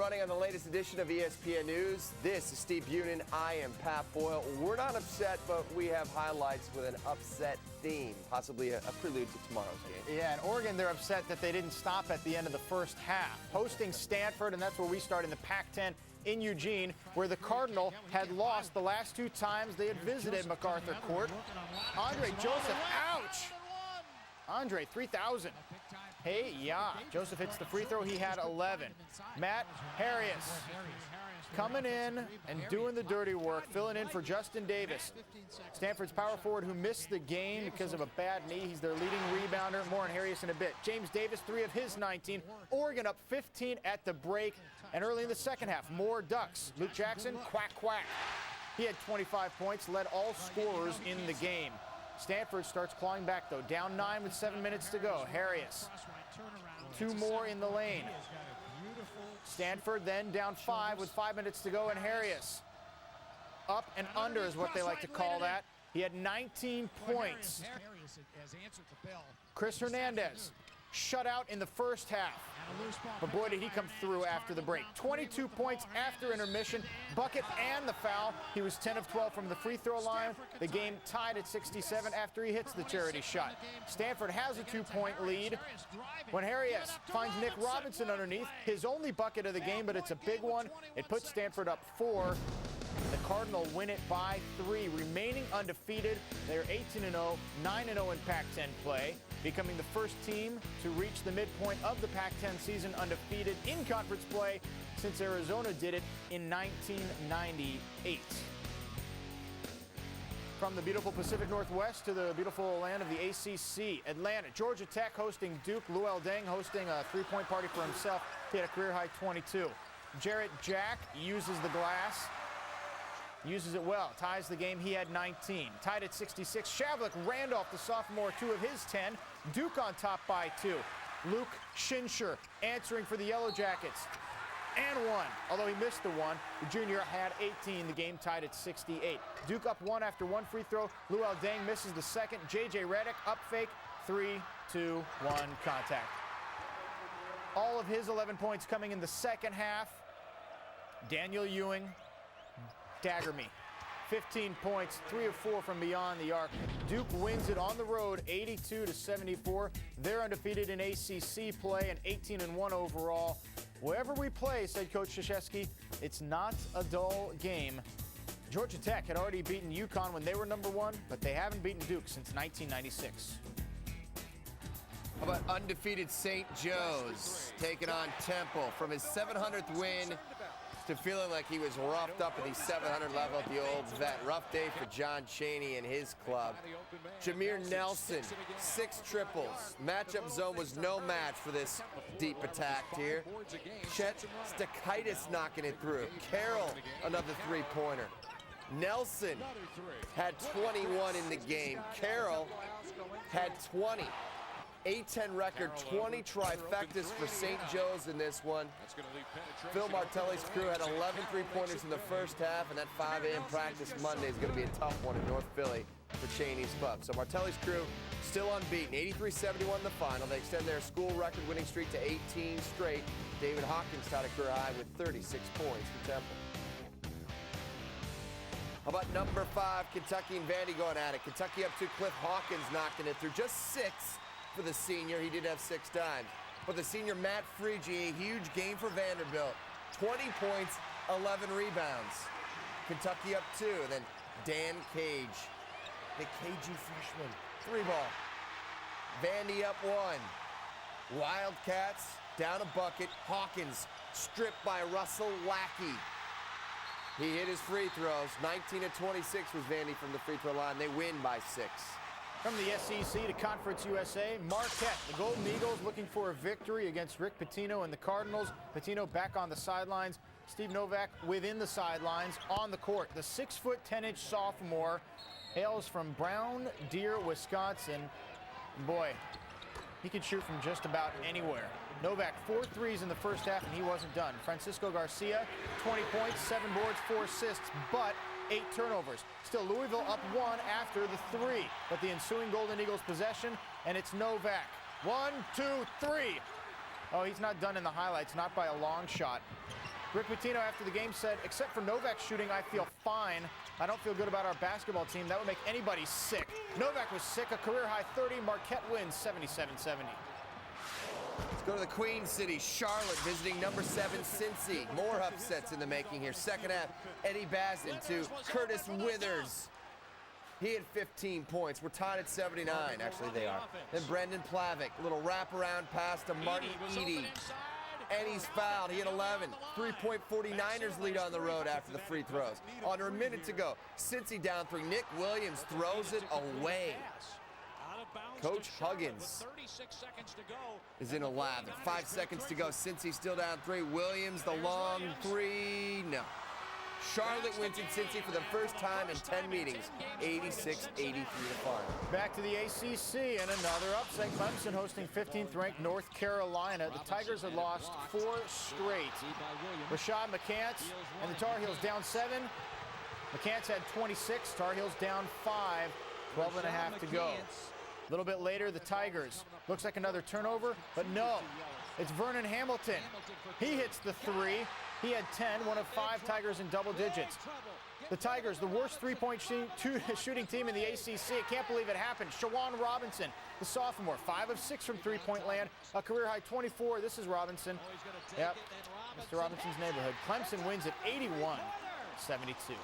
running on the latest edition of ESPN News. This is Steve Bunin. I am Pat Boyle. We're not upset, but we have highlights with an upset theme, possibly a prelude to tomorrow's game. Yeah, in Oregon, they're upset that they didn't stop at the end of the first half. Hosting Stanford, and that's where we start in the Pac-10 in Eugene, where the Cardinal had lost the last two times they had visited MacArthur Court. Andre Joseph, ouch! Andre, 3,000. Hey, yeah. Joseph hits the free throw. He had 11. Matt Harris coming in and doing the dirty work, filling in for Justin Davis. Stanford's power forward who missed the game because of a bad knee. He's their leading rebounder. More on Harris in a bit. James Davis, 3 of his 19. Oregon up 15 at the break. And early in the second half, more Ducks. Luke Jackson, quack, quack. He had 25 points, led all scorers in the game. Stanford starts clawing back, though. Down 9 with 7 minutes to go. Harris, 2 more in the lane. Stanford then down 5 with 5 minutes to go, and Harris up and under is what they like to call that. He had 19 points. Chris Hernandez shut out in the first half. But boy, did he come through after the break. 22 points after intermission, bucket and the foul. He was 10 of 12 from the free throw line. The game tied at 67 after he hits the charity shot. Stanford has a 2-point lead when Harris finds Nick Robinson underneath. His only bucket of the game, but it's a big one. It puts Stanford up 4. The Cardinal win it by 3, remaining undefeated. They're 18-0, 9-0 in Pac-10 play, becoming the first team to reach the midpoint of the Pac-10 season undefeated in conference play since Arizona did it in 1998. From the beautiful Pacific Northwest to the beautiful land of the ACC, Atlanta, Georgia Tech hosting Duke. Luol Deng hosting a 3-point party for himself. He had a career-high 22. Jarrett Jack uses the glass. Uses it well, ties the game. He had 19. Tied at 66. Shavlik Randolph, the sophomore, 2 of his 10. Duke on top by 2. Luke Shinsher answering for the Yellow Jackets. And 1, although he missed the 1. The junior had 18. The game tied at 68. Duke up 1 after 1 free throw. Luol Deng misses the second. J.J. Redick up fake. 3, 2, 1 contact. All of his 11 points coming in the second half. Daniel Ewing. Dagger me. 15 points, 3 of 4 from beyond the arc. Duke wins it on the road, 82-74. They're undefeated in ACC play and 18-1 overall. Wherever we play, said Coach Krzyzewski, it's not a dull game. Georgia Tech had already beaten UConn when they were number 1, but they haven't beaten Duke since 1996. How about undefeated St. Joe's taking on Temple from his 700th win to feeling like he was roughed up at the 700 level at the old vet. Rough day for John Chaney and his club. Jameer Nelson, 6 triples. Matchup zone was no match for this deep attack here. Chet Stakaitis knocking it through. Carroll, another 3-pointer. Nelson had 21 in the game. Carroll had 20. 8-10 record, 20 trifectas for St. Joe's in this one. Phil Martelli's crew had 11 3-pointers in the first half, and that 5 a.m. practice Monday is going to be a tough one in North Philly for Chaney's club. So Martelli's crew still unbeaten, 83-71 in the final. They extend their school record winning streak to 18 straight. David Hawkins tied a career high with 36 points for Temple. How about number 5, Kentucky and Vandy going at it. Kentucky up 2, Cliff Hawkins knocking it through. Just 6 for the senior. He did have 6 times. But the senior Matt Frigie, a huge game for Vanderbilt. 20 points, 11 rebounds. Kentucky up 2. And then Dan Cage, the KG freshman, 3-ball. Vandy up 1. Wildcats down a bucket. Hawkins stripped by Russell Lackey. He hit his free throws. 19 of 26 was Vandy from the free throw line. They win by 6. From the SEC to Conference USA, Marquette, the Golden Eagles looking for a victory against Rick Pitino and the Cardinals. Pitino back on the sidelines. Steve Novak within the sidelines on the court. The 6-foot, 10-inch sophomore hails from Brown Deer, Wisconsin. Boy, he could shoot from just about anywhere. Novak, 4 threes in the first half, and he wasn't done. Francisco Garcia, 20 points, 7 boards, 4 assists, but 8 turnovers. Still, Louisville up 1 after the 3. But the ensuing Golden Eagles possession, and it's Novak. 1, 2, 3. Oh, he's not done in the highlights, not by a long shot. Rick Pitino after the game said, except for Novak's shooting, I feel fine. I don't feel good about our basketball team. That would make anybody sick. Novak was sick, a career-high 30. Marquette wins 77-70. Let's go to the Queen City. Charlotte visiting number 7 Cincy. More upsets in the making here. Second half, Eddie Bazin to Curtis Withers. He had 15 points. We're tied at 79. Actually, they are. Then Brendan Plavic, little wraparound pass to Martin Eady. And he's fouled. He had 11. 3-point 49ers lead on the road after the free throws. Under a minute to go. Cincy down 3. Nick Williams throws it away. Coach Huggins is in a lather. 5 seconds to go. Cincy still down 3. Williams, the long 3. No. Charlotte wins in Cincy for the first time in 10 meetings, 86-83 to final. Back to the ACC and another upset. Clemson hosting 15th-ranked North Carolina. The Tigers had lost 4 straight. Rashad McCants and the Tar Heels down 7. McCants had 26. Tar Heels down 5. 12.5 to go. A little bit later, the Tigers. Looks like another turnover, but no. It's Vernon Hamilton. He hits the 3. He had 10, one of 5 Tigers in double digits. The Tigers, the worst three-point shooting team in the ACC. I can't believe it happened. Shawan Robinson, the sophomore, 5 of 6 from three-point land, a career-high 24. This is Robinson. Yep, Mr. Robinson's neighborhood. Clemson wins at 81-72.